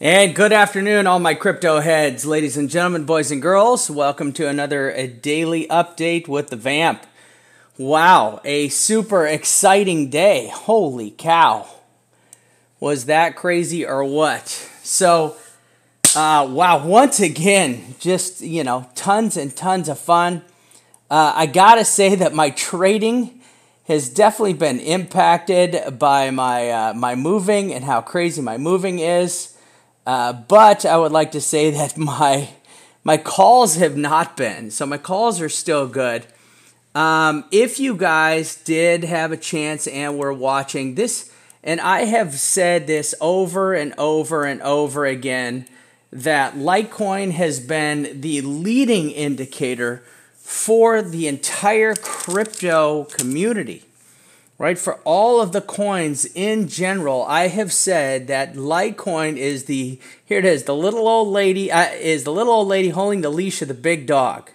And good afternoon, all my crypto heads, ladies and gentlemen, boys and girls. Welcome to another daily update with the Vamp. Wow, a super exciting day. Holy cow. Was that crazy or what? So, wow, once again, just, tons and tons of fun. I gotta say that my trading has definitely been impacted by my moving and how crazy my moving is. But I would like to say that my calls have not been. So my calls are still good. If you guys did have a chance and were watching this, and I have said this over and over and over again, that Litecoin has been the leading indicator for the entire crypto community. Right, for all of the coins in general, I have said that Litecoin is the little old lady holding the leash of the big dog,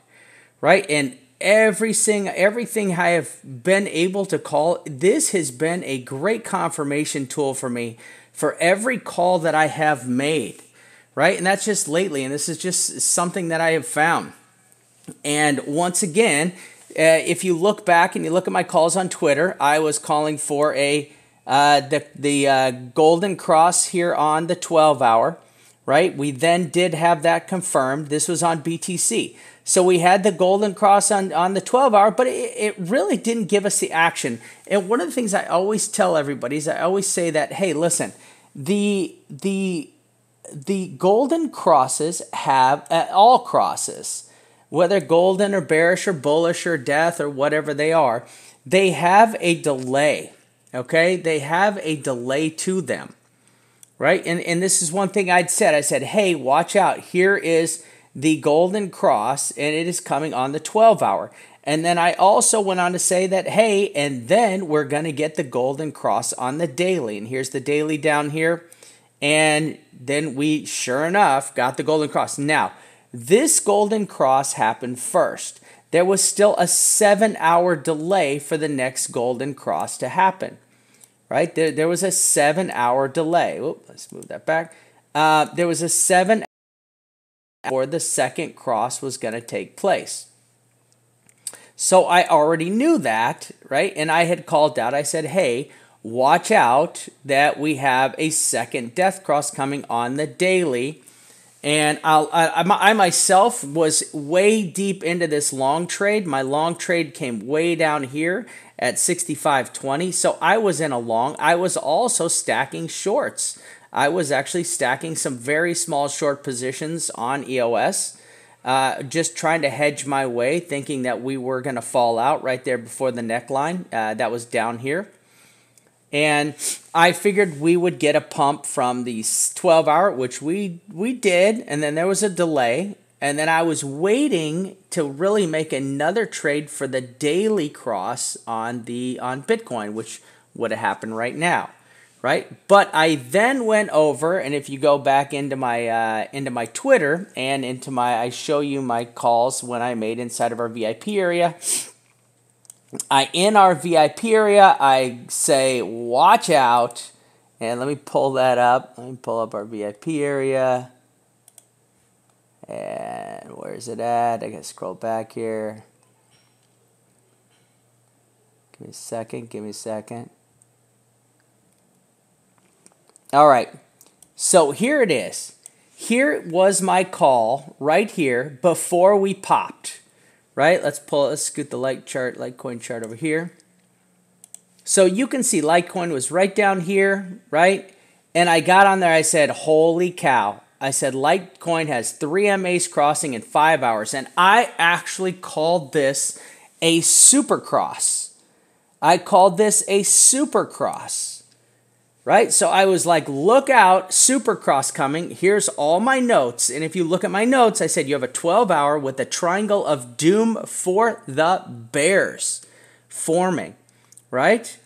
right? And everything I have been able to call, this has been a great confirmation tool for me for every call that I have made, right? And that's just lately, and this is just something that I have found. And once again, if you look back and you look at my calls on Twitter, I was calling for the golden cross here on the 12-hour, right? We then did have that confirmed. This was on BTC. So we had the golden cross on the 12-hour, but it really didn't give us the action. And one of the things I always tell everybody is I always say that, hey, listen, the golden crosses have all crosses, whether golden or bearish or bullish or death or whatever they are, they have a delay, okay? They have a delay to them, right? And this is one thing I'd said. I said, hey, watch out. Here is the golden cross, and it is coming on the 12-hour. And then I also went on to say that, hey, and then we're going to get the golden cross on the daily. And here's the daily down here. And then we, sure enough, got the golden cross. Now, this golden cross happened first. There was still a 7-hour delay for the next golden cross to happen, right? There was a 7-hour delay. Oop, let's move that back. There was a 7 before the second cross was going to take place. So I already knew that, right? And I had called out, I said, hey, watch out that we have a second death cross coming on the daily. And I myself was way deep into this long trade. My long trade came way down here at 65.20. So I was in a long. I was also stacking shorts. I was actually stacking some very small short positions on EOS, just trying to hedge my way, thinking that we were going to fall out right there before the neckline. That was down here. And I figured we would get a pump from the 12-hour, which we did, and then there was a delay. And then I was waiting to really make another trade for the daily cross on Bitcoin, which would have happened right now, right? But I then went over, and if you go back into my Twitter and I show you my calls when I made inside of our VIP area. In our VIP area, I say, watch out. And let me pull that up. Let me pull up our VIP area. And where is it at? I gotta scroll back here. Give me a second. All right. So here it is. Here was my call right here before we popped. Right, let's scoot the Litecoin chart over here. So you can see Litecoin was right down here, right? And I got on there, I said, holy cow. I said, Litecoin has 3 MAs crossing in 5 hours. And I actually called this a supercross. I called this a supercross. Right? So I was like, look out, supercross coming. Here's all my notes. And if you look at my notes, I said you have a 12-hour with a triangle of doom for the bears forming. Right?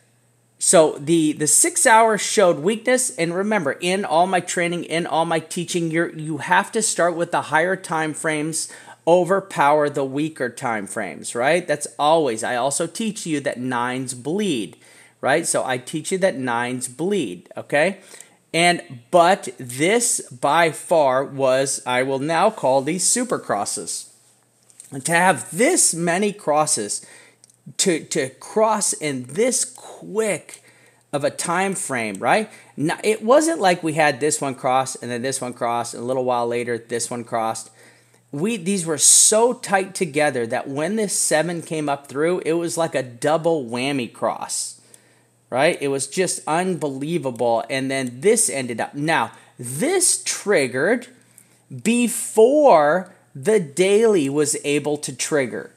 So the 6 hours showed weakness. And remember, in all my training, in all my teaching, you have to start with the higher time frames, overpower the weaker time frames, right? That's always. I also teach you that nines bleed. Right? So I teach you that nines bleed, okay? But this by far was, I will now call these super crosses. And to have this many crosses, to cross in this quick of a time frame, right? Now, it wasn't like we had this one cross and then this one crossed, and a little while later this one crossed. These were so tight together that when this 7 came up through, it was like a double whammy cross, right? It was just unbelievable. And then this ended up. Now, this triggered before the daily was able to trigger.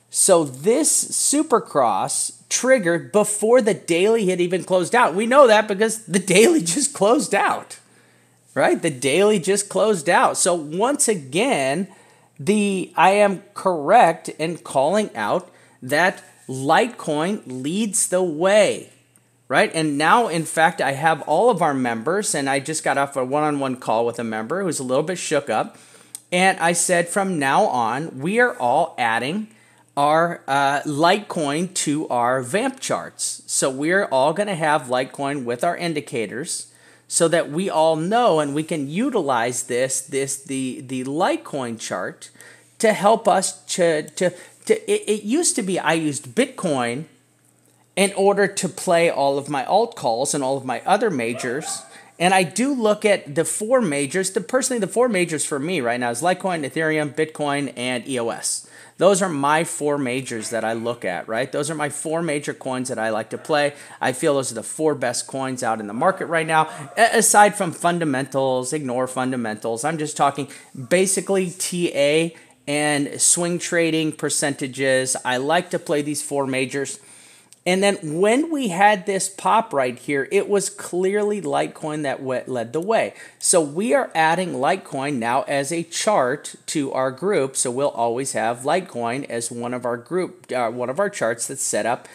So this supercross triggered before the daily had even closed out. We know that because the daily just closed out, right? The daily just closed out. So once again, I am correct in calling out that Litecoin leads the way, right? And now, in fact, I have all of our members, and I just got off a one-on-one call with a member who's a little bit shook up. And I said from now on, we are all adding our Litecoin to our VAMP charts. So we're all going to have Litecoin with our indicators so that we all know and we can utilize the Litecoin chart to help us it used to be I used Bitcoin in order to play all of my alt calls and all of my other majors. And I do look at the 4 majors. Personally, the 4 majors for me right now is Litecoin, Ethereum, Bitcoin, and EOS. Those are my 4 majors that I look at, right? Those are my 4 major coins that I like to play. I feel those are the 4 best coins out in the market right now. Aside from fundamentals, ignore fundamentals. I'm just talking basically TA and swing trading percentages. I like to play these 4 majors. And then when we had this pop right here, it was clearly Litecoin that led the way. So we are adding Litecoin now as a chart to our group. So we'll always have Litecoin as one of our charts that's set up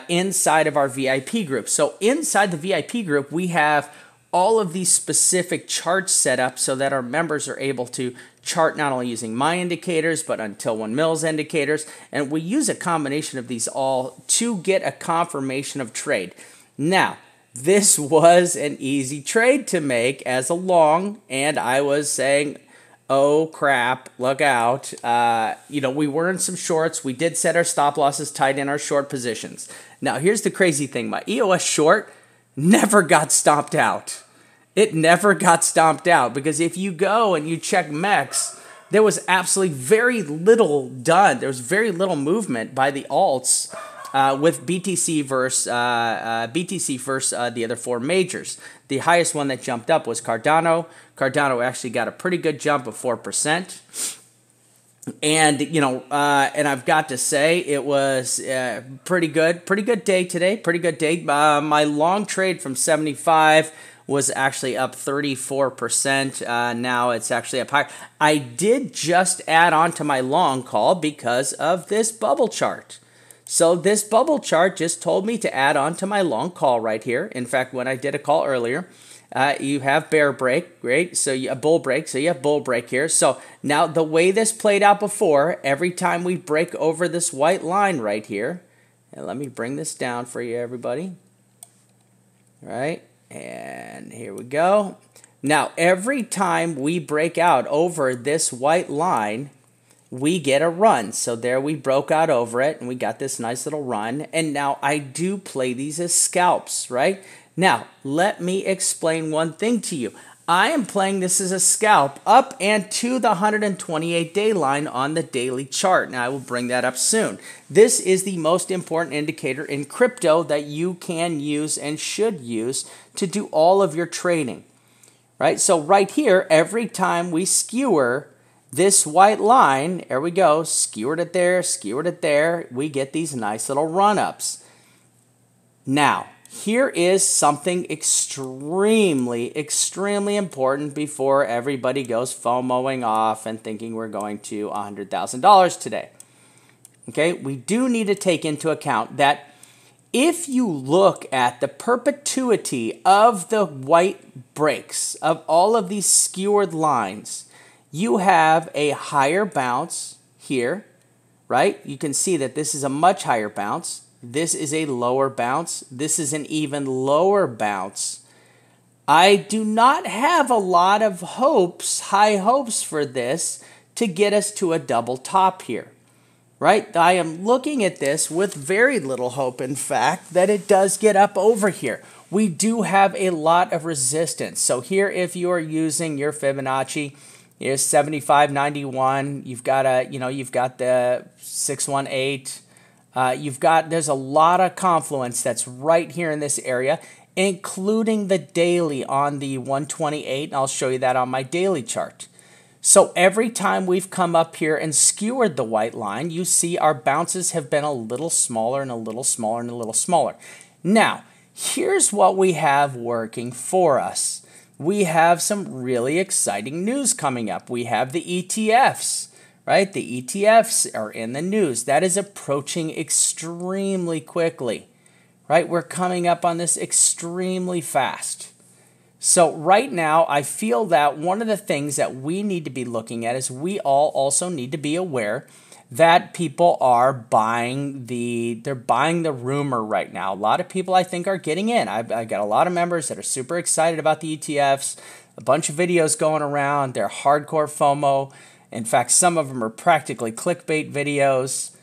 inside of our VIP group. So inside the VIP group, we have all of these specific charts set up so that our members are able to chart not only using my indicators, but until 1 mil's indicators. And we use a combination of these all to get a confirmation of trade. Now, this was an easy trade to make as a long, and I was saying, oh crap, look out. We were in some shorts. We did set our stop losses tight in our short positions. Now, here's the crazy thing. My EOS short never got stomped out. It never got stomped out because if you go and you check MEX, there was absolutely very little done. There was very little movement by the alts with BTC versus the other 4 majors. The highest one that jumped up was Cardano. Cardano actually got a pretty good jump of 4%. And, and I've got to say it was pretty good day today, pretty good day. My long trade from 75 was actually up 34%. Now it's actually up higher. I did just add on to my long call because of this bubble chart. So this bubble chart just told me to add on to my long call right here. In fact, when I did a call earlier, you have bear break, right? So you have bull break, so you have bull break here. So now the way this played out before, every time we break over this white line right here, and let me bring this down for you, everybody. All right, and here we go. Now, every time we break out over this white line, we get a run. So there we broke out over it, and we got this nice little run. And now I do play these as scalps, right? Now, let me explain one thing to you. I am playing this as a scalp up and to the 128-day line on the daily chart. Now, I will bring that up soon. This is the most important indicator in crypto that you can use and should use to do all of your trading, right? So right here, every time we skewer this white line, there we go, skewered it there, we get these nice little run-ups. Now, here is something extremely, extremely important before everybody goes FOMOing off and thinking we're going to $100,000 today. Okay, we do need to take into account that if you look at the perpetuity of the white breaks of all of these skewered lines, you have a higher bounce here, right? You can see that this is a much higher bounce. This is a lower bounce. This is an even lower bounce. I do not have a lot of hopes, high hopes for this to get us to a double top here, right? I am looking at this with very little hope, in fact, that it does get up over here. We do have a lot of resistance. So here, if you are using your Fibonacci, here's 75.91. You've got you've got the 618. There's a lot of confluence that's right here in this area, including the daily on the 128, and I'll show you that on my daily chart. So every time we've come up here and skewered the white line, you see our bounces have been a little smaller and a little smaller and a little smaller. Now, here's what we have working for us. We have some really exciting news coming up. We have the ETFs, right? The ETFs are in the news. That is approaching extremely quickly, right? We're coming up on this extremely fast. So right now, I feel that one of the things that we need to be looking at is we all also need to be aware that people are buying they're buying the rumor right now. A lot of people, I think, are getting in. I got a lot of members that are super excited about the ETFs, a bunch of videos going around. They're hardcore FOMO. In fact, some of them are practically clickbait videos.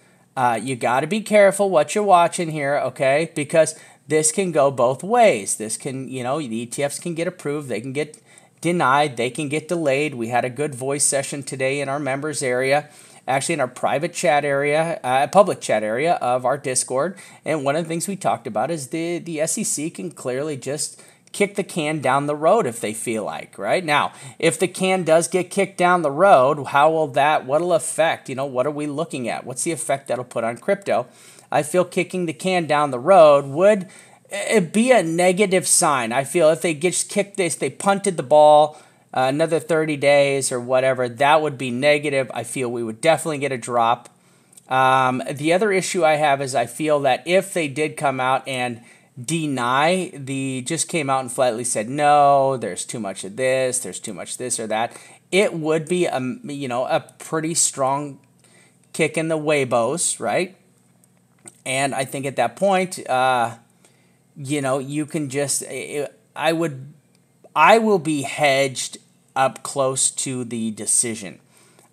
You got to be careful what you're watching here, okay? Because this can go both ways. This can, the ETFs can get approved. They can get denied. They can get delayed. We had a good voice session today in our members area, actually in our private chat area, public chat area of our Discord. And one of the things we talked about is the SEC can clearly just kick the can down the road if they feel like, right? Now, if the can does get kicked down the road, what'll affect, what are we looking at? What's the effect that'll put on crypto? I feel kicking the can down the road would be a negative sign. I feel if they just kicked this, they punted the ball another 30 days or whatever, that would be negative. I feel we would definitely get a drop. The other issue I have is I feel that if they did come out and just came out and flatly said, no, there's too much of this, there's too much this or that, it would be a pretty strong kick in the Weibos, right? And I think at that point, you can just, I will be hedged up close to the decision.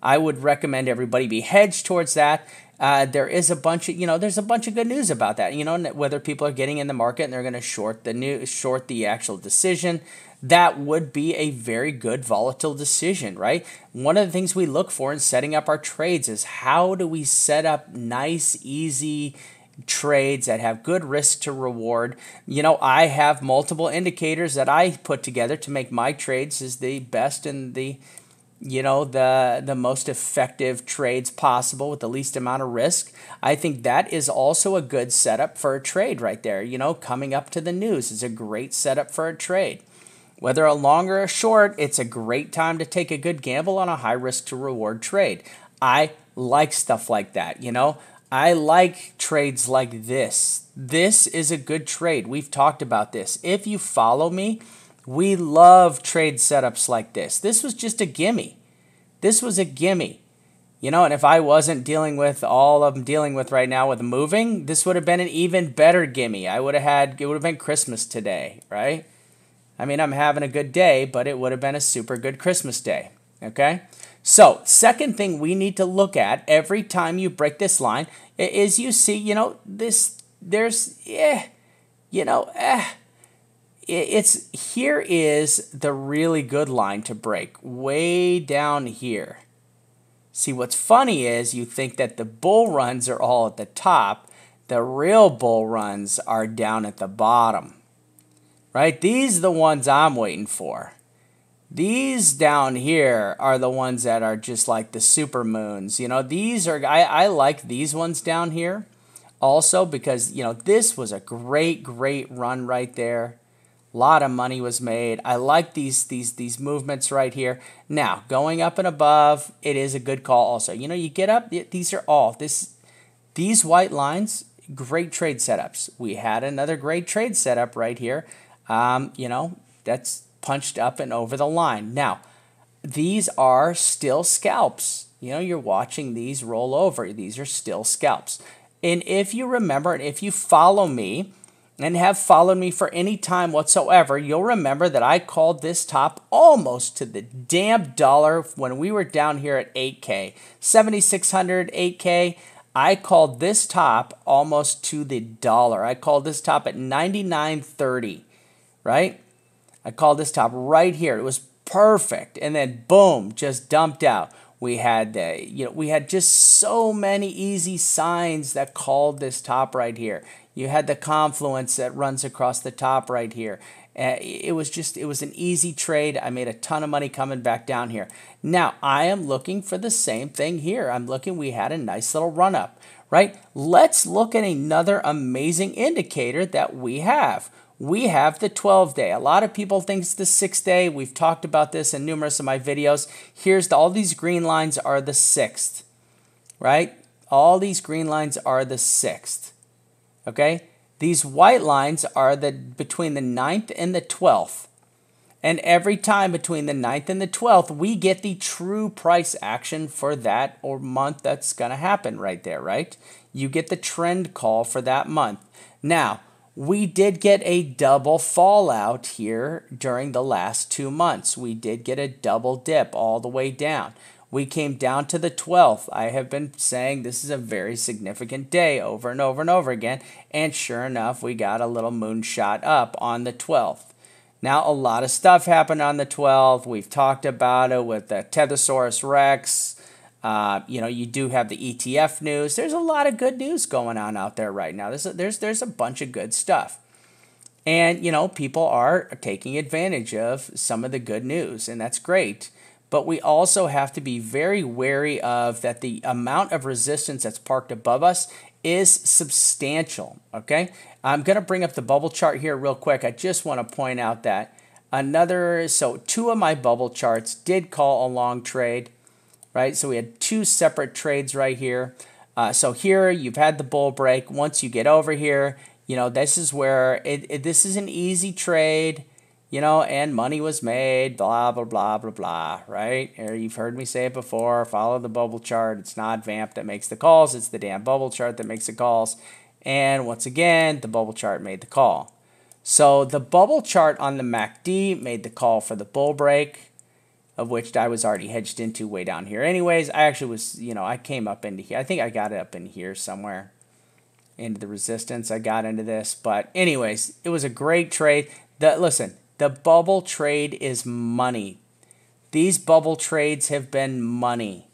I would recommend everybody be hedged towards that. There is a bunch of, there's a bunch of good news about that, whether people are getting in the market and they're going to short the actual decision. That would be a very good volatile decision, right? One of the things we look for in setting up our trades is how do we set up nice, easy trades that have good risk to reward. I have multiple indicators that I put together to make my trades as the best and the most effective trades possible with the least amount of risk. I think that is also a good setup for a trade right there. Coming up to the news is a great setup for a trade. Whether a long or a short, it's a great time to take a good gamble on a high risk to reward trade. I like stuff like that, I like trades like this. This is a good trade. We've talked about this. If you follow me, we love trade setups like this. This was just a gimme. This was a gimme. And if I wasn't dealing with all I'm dealing with right now with moving, this would have been an even better gimme. It would have been Christmas today, right? I mean, I'm having a good day, but it would have been a super good Christmas day, okay? So, second thing we need to look at every time you break this line is you see, here is the really good line to break, way down here. See, what's funny is you think that the bull runs are all at the top. The real bull runs are down at the bottom, right? These are the ones I'm waiting for. These down here are the ones that are just like the super moons. These are, I like these ones down here also because, this was a great run right there. A lot of money was made. I like these movements right here. Now, going up and above, it is a good call also. You get up, these are all, these white lines, great trade setups. We had another great trade setup right here. That's punched up and over the line. Now, these are still scalps. You're watching these roll over. These are still scalps. And if you remember, and if you follow me, and have followed me for any time whatsoever, you'll remember that I called this top almost to the damn dollar when we were down here at 8K. 7,600, 8K. I called this top almost to the dollar. I called this top at 99.30, right? I called this top right here. It was perfect. And then boom, just dumped out. We had we had just so many easy signs that called this top right here. You had the confluence that runs across the top right here. It was an easy trade. I made a ton of money coming back down here. Now, I am looking for the same thing here. We had a nice little run up, right? Let's look at another amazing indicator that we have. We have the 12-day. A lot of people think it's the 6-day. We've talked about this in numerous of my videos. All these green lines are the 6th, right? All these green lines are the 6th, okay? These white lines are between the 9th and the 12th. And every time between the 9th and the 12th, we get the true price action for that or month that's going to happen right there, right? You get the trend call for that month. Now, we did get a double fallout here during the last 2 months. We did get a double dip all the way down. We came down to the 12th. I have been saying this is a very significant day over and over and over again. And sure enough, we got a little moonshot up on the 12th. Now, a lot of stuff happened on the 12th. We've talked about it with the Tethosaurus Rex. You do have the ETF news. There's a lot of good news going on out there right now. There's a bunch of good stuff. And, people are taking advantage of some of the good news, and that's great. But we also have to be very wary of that the amount of resistance that's parked above us is substantial, okay? I'm going to bring up the bubble chart here real quick. I just want to point out that two of my bubble charts did call a long trade, right? So we had two separate trades right here. So here you've had the bull break. Once you get over here, this is where this is an easy trade, and money was made, blah, blah, blah, blah, blah, right? Or you've heard me say it before, follow the bubble chart. It's not VAMP that makes the calls. It's the damn bubble chart that makes the calls. And once again, the bubble chart made the call. So the bubble chart on the MACD made the call for the bull break, of which I was already hedged into way down here. Anyways, I actually was, I came up into here. I think I got it up in here somewhere into the resistance. I got into this. But anyways, it was a great trade. Listen, the bubble trade is money. These bubble trades have been money.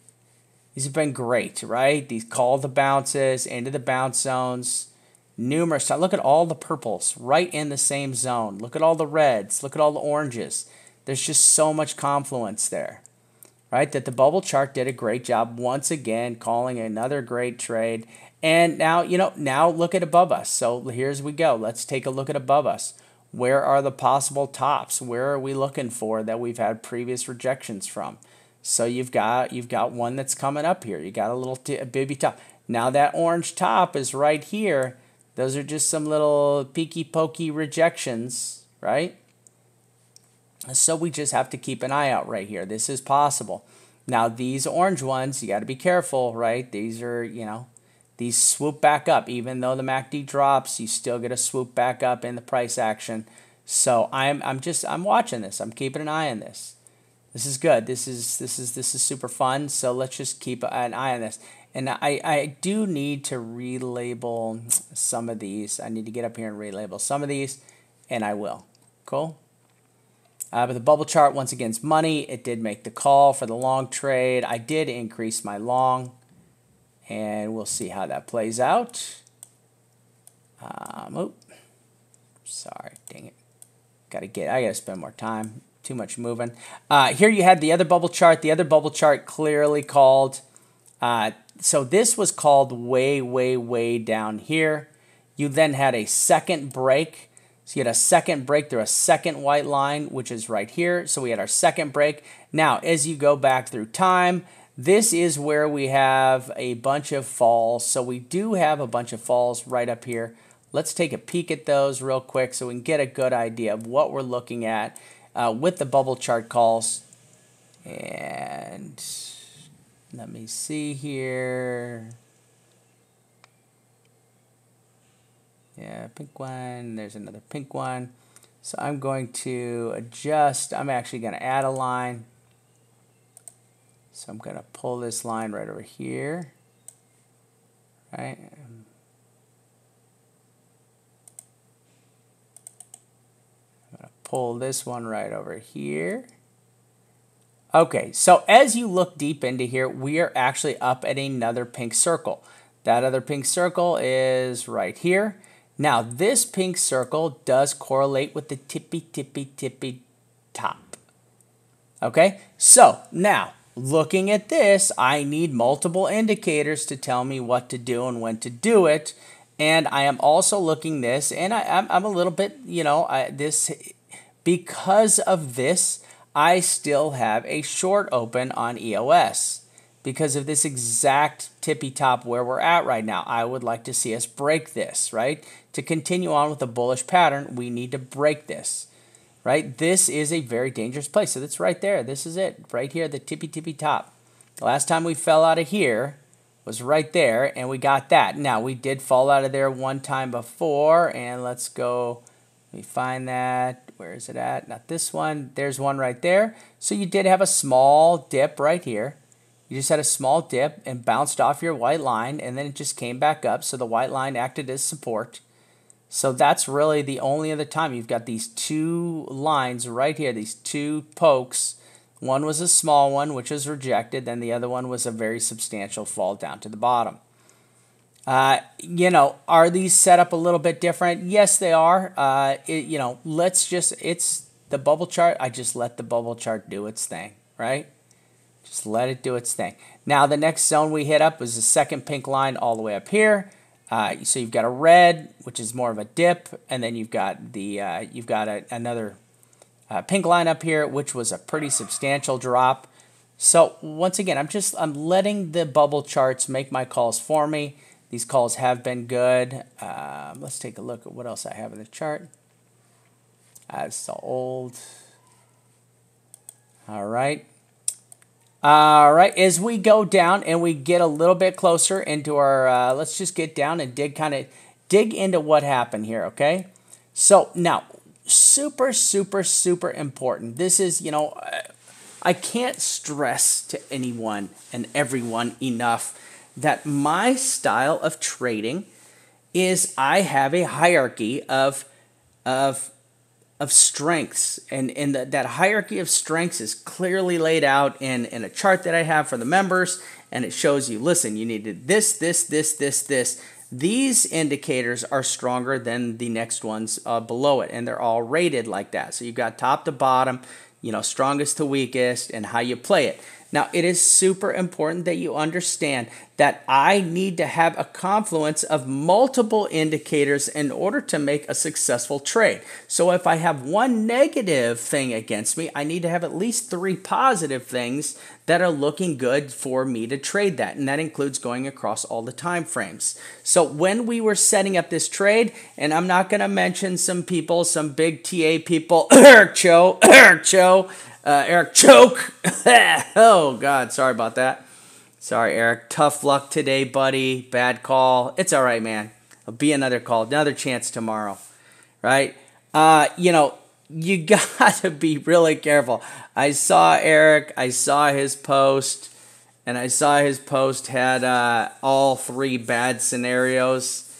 These have been great, right? These call the bounces into the bounce zones. Numerous times. Look at all the purples right in the same zone. Look at all the reds. Look at all the oranges. There's just so much confluence there, right? That the bubble chart did a great job once again calling another great trade. And now, now look at above us. So here's we go. Let's take a look at above us. Where are the possible tops? Where are we looking for that we've had previous rejections from? So you've got one that's coming up here. You got a little baby top. Now that orange top is right here. Those are just some little peeky pokey rejections, right? So we just have to keep an eye out right here. This is possible. Now these orange ones, you got to be careful, right? These are, these swoop back up. Even though the MACD drops, you still get a swoop back up in the price action. So I'm watching this. I'm keeping an eye on this. This is good. This is super fun. So let's just keep an eye on this. And I do need to relabel some of these. I need to get up here and relabel some of these, and I will. Cool. But the bubble chart, once again, is money. It did make the call for the long trade. I did increase my long, and we'll see how that plays out. Sorry, dang it. I gotta spend more time. Too much moving. Here you had the other bubble chart. The other bubble chart clearly called. So this was called way, way, way down here. You then had a second break. So you had a second break through a second white line, which is right here. So we had our second break. Now, as you go back through time, this is where we have a bunch of falls. So we do have a bunch of falls right up here. Let's take a peek at those real quick so we can get a good idea of what we're looking at with the bubble chart calls. And let me see here. Yeah, pink one. There's another pink one. So I'm going to adjust. I'm actually going to add a line. So I'm going to pull this line right over here. Right. I'm going to pull this one right over here. Okay, so as you look deep into here, we are actually up at another pink circle. That other pink circle is right here. Now, this pink circle does correlate with the tippy top. Okay, so now, looking at this, I need multiple indicators to tell me what to do and when to do it. And I am also looking this, and I'm a little bit, you know, because of this, I still have a short open on EOS because of this exact tippy top where we're at right now. I would like to see us break this, right? To continue on with a bullish pattern, we need to break this, right? This is a very dangerous place. So that's right there. This is it, right here, the tippy top. The last time we fell out of here was right there, and we got that. Now, we did fall out of there one time before, and let's go. Let me find that. Where is it at? Not this one. There's one right there. So you did have a small dip right here. You just had a small dip and bounced off your white line, and then it just came back up. So the white line acted as support. So that's really the only other time you've got these two lines right here, these two pokes. One was a small one, which was rejected. Then the other one was a very substantial fall down to the bottom. You know, are these set up a little bit different? Yes, they are. You know, it's the bubble chart. I just let the bubble chart do its thing, right? Just let it do its thing. Now, the next zone we hit up was the second pink line all the way up here. So you've got a red, which is more of a dip, and then you've got another pink line up here, which was a pretty substantial drop. So once again, I'm letting the bubble charts make my calls for me. These calls have been good. Let's take a look at what else I have in the chart. It's the old. All right. All right. As we go down and we get a little bit closer into our, let's just get down and dig into what happened here. Okay. So now, super important. This is, you know, I can't stress to anyone and everyone enough that my style of trading is I have a hierarchy of strengths, and that hierarchy of strengths is clearly laid out in a chart that I have for the members, and it shows you, listen, you needed this. These indicators are stronger than the next ones below it, and they're all rated like that. So you've got top to bottom, you know, strongest to weakest, and how you play it. Now, it is super important that you understand that I need to have a confluence of multiple indicators in order to make a successful trade. So if I have one negative thing against me, I need to have at least 3 positive things that are looking good for me to trade that. And that includes going across all the time frames. So when we were setting up this trade, and I'm not going to mention some people, some big TA people, Eric Choke. Oh, God, sorry about that. Sorry, Eric. Tough luck today, buddy. Bad call. It's all right, man. It'll be another call, another chance tomorrow, right? You know, you got to be really careful. I saw Eric. I saw his post, and I saw his post had all 3 bad scenarios.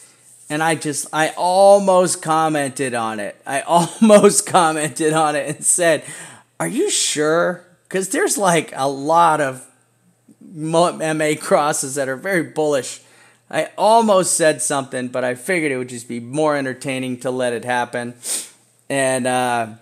And I almost commented on it. And said, are you sure? Because there's like a lot of MA crosses that are very bullish. I almost said something, but I figured it would just be more entertaining to let it happen. And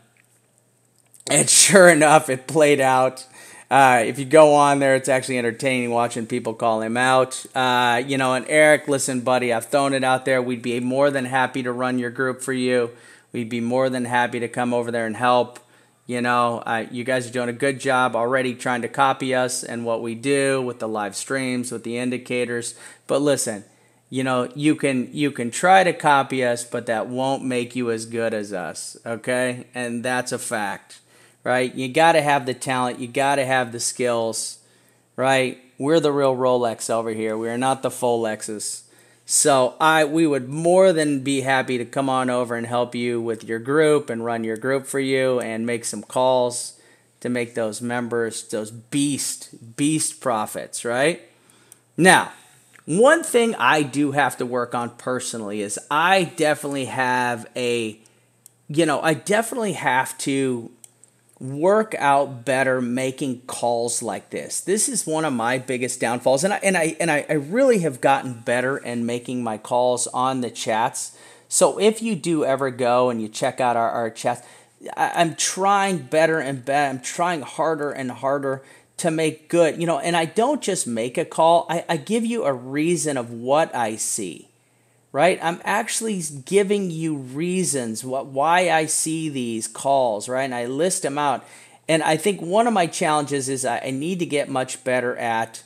sure enough, it played out. If you go on there, it's actually entertaining watching people call him out. You know, and Eric, listen, buddy, I've thrown it out there. We'd be more than happy to run your group for you. We'd be more than happy to come over there and help. You know, you guys are doing a good job already trying to copy us and what we do with the live streams, with the indicators. But listen, you know, you can try to copy us, but that won't make you as good as us, okay? And that's a fact, right? You got to have the talent. You got to have the skills, right? We're the real Rolex over here. We are not the Folexes. So we would more than be happy to come on over and help you with your group and run your group for you and make some calls to make those members those beast profits, right? Now, one thing I do have to work on personally is I definitely have to work out better making calls like this. This is one of my biggest downfalls, and I really have gotten better in making my calls on the chats. So if you do ever go and you check out our chats, I'm trying better and better. I'm trying harder and harder to make good, and I don't just make a call. I give you a reason of what I see. Right? I'm actually giving you reasons why I see these calls, right? And I list them out. And I think one of my challenges is I need to get much better at,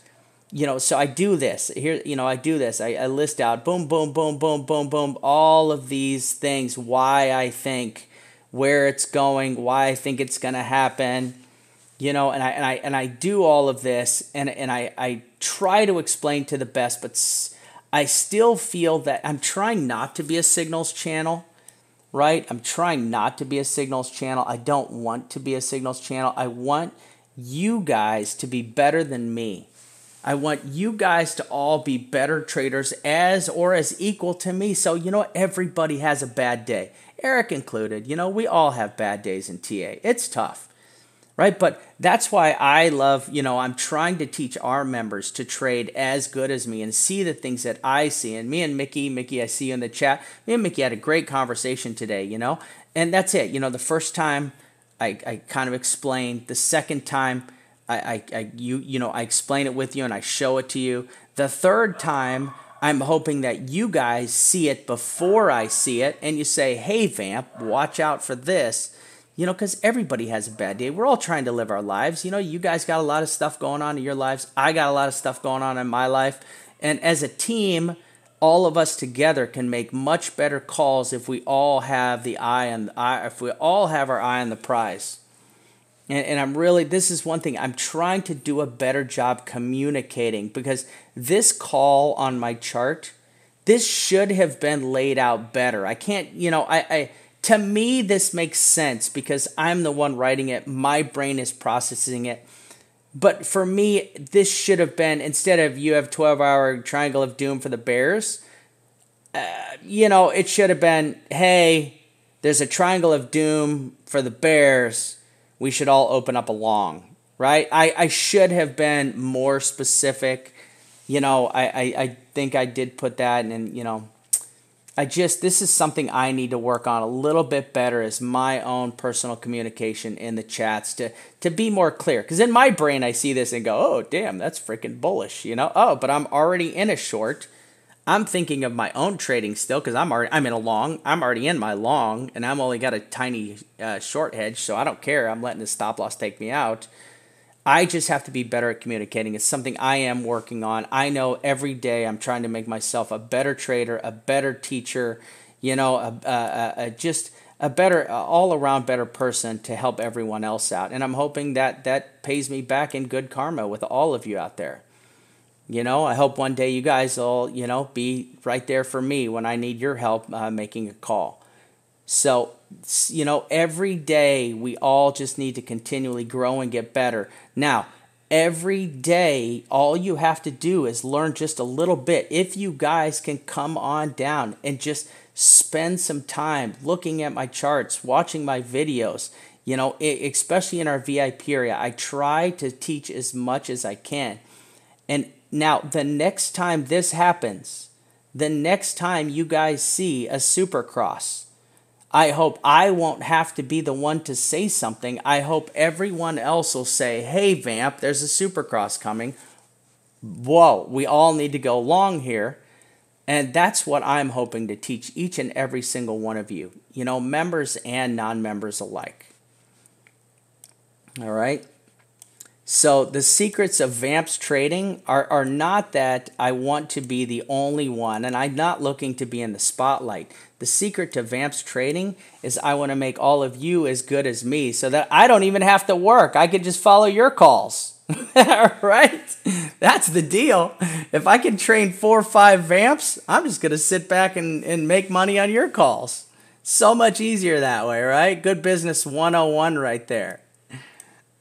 so I do this. Here, I do this. I list out boom, boom, boom, boom, boom, boom, all of these things, why I think, where it's going, why I think it's going to happen, and I do all of this and I try to explain to the best, but I still feel that I'm trying not to be a signals channel, right? I'm trying not to be a signals channel. I don't want to be a signals channel. I want you guys to be better than me. I want you guys to all be better traders as equal to me. So, everybody has a bad day. Eric included. We all have bad days in TA. It's tough. Right? But that's why I love, I'm trying to teach our members to trade as good as me and see the things that I see. And me and Mickey, I see you in the chat. Me and Mickey had a great conversation today, and that's it. The first time I kind of explained. The second time I explain it with you and I show it to you. The third time I'm hoping that you guys see it before I see it and you say, hey, Vamp, watch out for this. Because everybody has a bad day. We're all trying to live our lives. You guys got a lot of stuff going on in your lives. I got a lot of stuff going on in my life. And as a team, all of us together can make much better calls if we all have if we all have our eye on the prize. And this is one thing, I'm trying to do a better job communicating, because this call on my chart, this should have been laid out better. I can't, to me, this makes sense because I'm the one writing it. My brain is processing it. But for me, this should have been, instead of you have 12-hour triangle of doom for the Bears, it should have been, hey, there's a triangle of doom for the Bears. We should all open up a long, right? I should have been more specific. I think I did put that, and this is something I need to work on a little bit better as my own personal communication in the chats to be more clear. Because in my brain, I see this and go, oh, damn, that's freaking bullish, Oh, but I'm already in a short. I'm thinking of my own trading still because I'm in a long. I'm already in my long, and I'm only got a tiny short hedge, so I don't care. I'm letting the stop loss take me out. I just have to be better at communicating. It's something I am working on. I know every day I'm trying to make myself a better trader, a better teacher, just a better, all-around better person to help everyone else out. And I'm hoping that pays me back in good karma with all of you out there. I hope one day you guys will, be right there for me when I need your help making a call. So, every day we all just need to continually grow and get better. Now, every day, all you have to do is learn just a little bit. If you guys can come on down and just spend some time looking at my charts, watching my videos, especially in our VIP area, I try to teach as much as I can. And now, the next time this happens, the next time you guys see a supercross, I hope I won't have to be the one to say something. I hope everyone else will say, hey, Vamp, there's a supercross coming. Whoa, we all need to go long here. And that's what I'm hoping to teach each and every single one of you, members and non-members alike. All right? So the secrets of Vamp's trading are not that I want to be the only one, and I'm not looking to be in the spotlight. The secret to Vamp's trading is I want to make all of you as good as me so that I don't even have to work. I could just follow your calls. Right? That's the deal. If I can train 4 or 5 vamps, I'm just going to sit back and make money on your calls. So much easier that way, right? Good business 101 right there.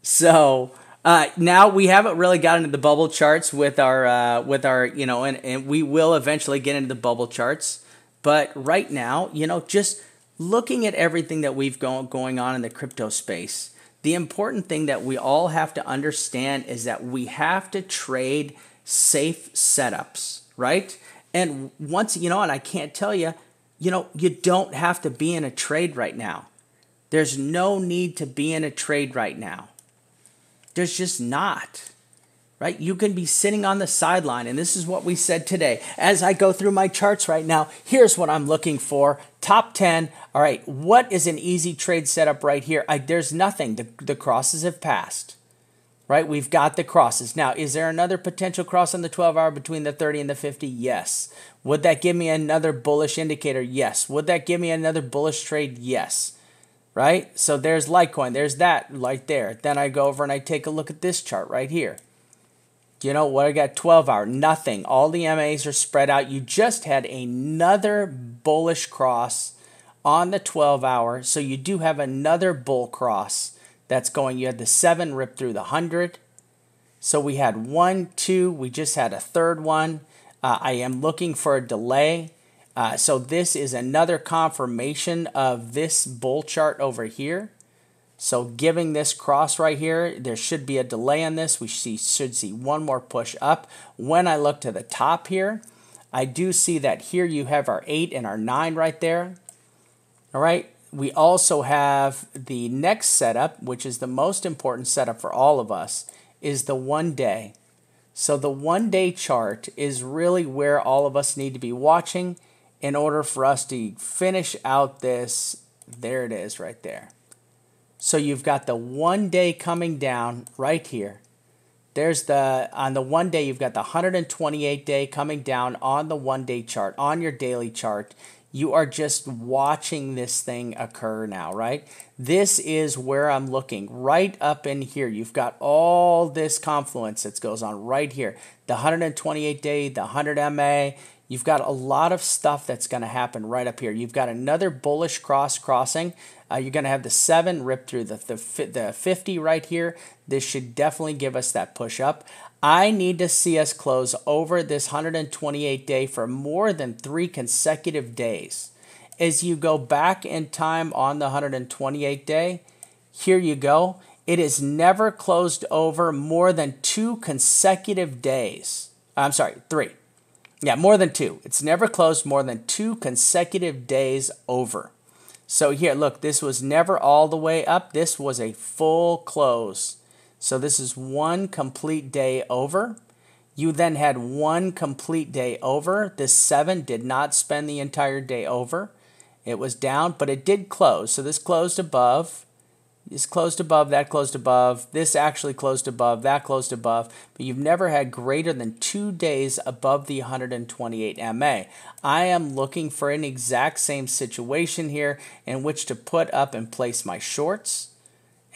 So now we haven't really got into the bubble charts with our and we will eventually get into the bubble charts. But right now, just looking at everything that we've going on in the crypto space, the important thing that we all have to understand is that we have to trade safe setups, right? And once, and I can't tell you, you don't have to be in a trade right now. There's no need to be in a trade right now. There's just not, right? You can be sitting on the sideline, and this is what we said today. As I go through my charts right now, here's what I'm looking for. Top 10. All right, what is an easy trade setup right here? There's nothing. The crosses have passed, right? We've got the crosses. Now, is there another potential cross on the 12-hour between the 30 and the 50? Yes. Would that give me another bullish indicator? Yes. Would that give me another bullish trade? Yes. Right? So there's Litecoin. There's that right there. Then I go over and I take a look at this chart right here. You know what? I got 12-hour. Nothing. All the MAs are spread out. You just had another bullish cross on the 12-hour. So you do have another bull cross that's going. You had the 7 rip through the 100. So we had 1, 2. We just had a third one. I am looking for a delay. So this is another confirmation of this bull chart over here. So giving this cross right here, there should be a delay on this. We should see one more push up. When I look to the top here, I do see that here you have our 8 and our 9 right there. All right. We also have the next setup, which is the most important setup for all of us, is the 1 day. So the 1 day chart is really where all of us need to be watching in order for us to finish out this. There it is right there. So you've got the 1 day coming down right here. There's on the 1 day, you've got the 128 day coming down on the 1 day chart, on your daily chart. You are just watching this thing occur now, right? This is where I'm looking, right up in here. You've got all this confluence that goes on right here. The 128 day, the 100 MA. You've got a lot of stuff that's going to happen right up here. You've got another bullish crossing. You're going to have the 7 rip through the 50 right here. This should definitely give us that push up. I need to see us close over this 128 day for more than 3 consecutive days. As you go back in time on the 128 day, here you go. It is never closed over more than 2 consecutive days. I'm sorry, 3. Yeah, more than 2. It's never closed more than 2 consecutive days over. So here, look, this was never all the way up. This was a full close. So this is 1 complete day over. You then had 1 complete day over. This 7 did not spend the entire day over. It was down, but it did close. So this closed above. This closed above, that closed above. This actually closed above, that closed above. But you've never had greater than 2 days above the 128 MA. I am looking for an exact same situation here in which to put up and place my shorts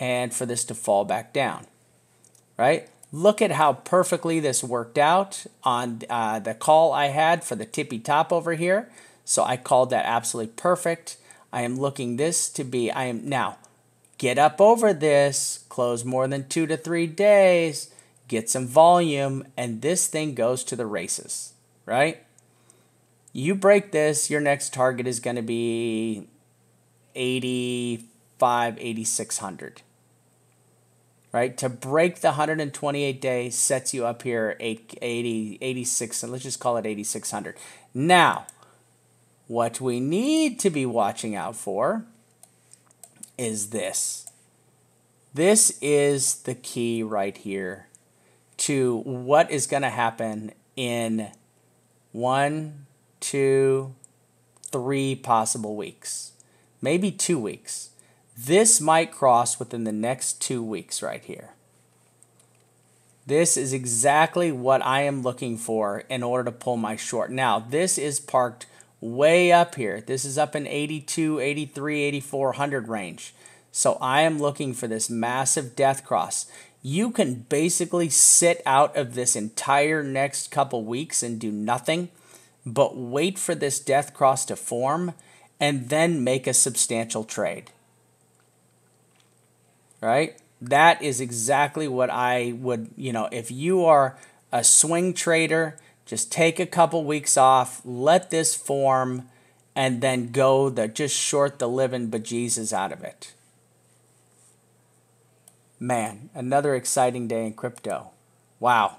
and for this to fall back down, right? Look at how perfectly this worked out on the call I had for the tippy top over here. So I called that absolutely perfect. I am looking this to be, now, get up over this, close more than 2 to 3 days, get some volume, and this thing goes to the races, right? You break this, your next target is going to be 8,600, right? To break the 128 days sets you up here 86, and let's just call it 8,600. Now, what we need to be watching out for is this. This is the key right here to what is going to happen in 1, 2, 3 possible weeks, maybe 2 weeks. This might cross within the next 2 weeks right here. This is exactly what I am looking for in order to pull my short. Now, this is parked way up here. This is up in 82, 83, 84, 100 range. So I am looking for this massive death cross. You can basically sit out of this entire next couple weeks and do nothing but wait for this death cross to form and then make a substantial trade. Right? That is exactly what I would, if you are a swing trader, just take a couple weeks off, let this form, and then just short the living bejesus out of it. Man, another exciting day in crypto. Wow.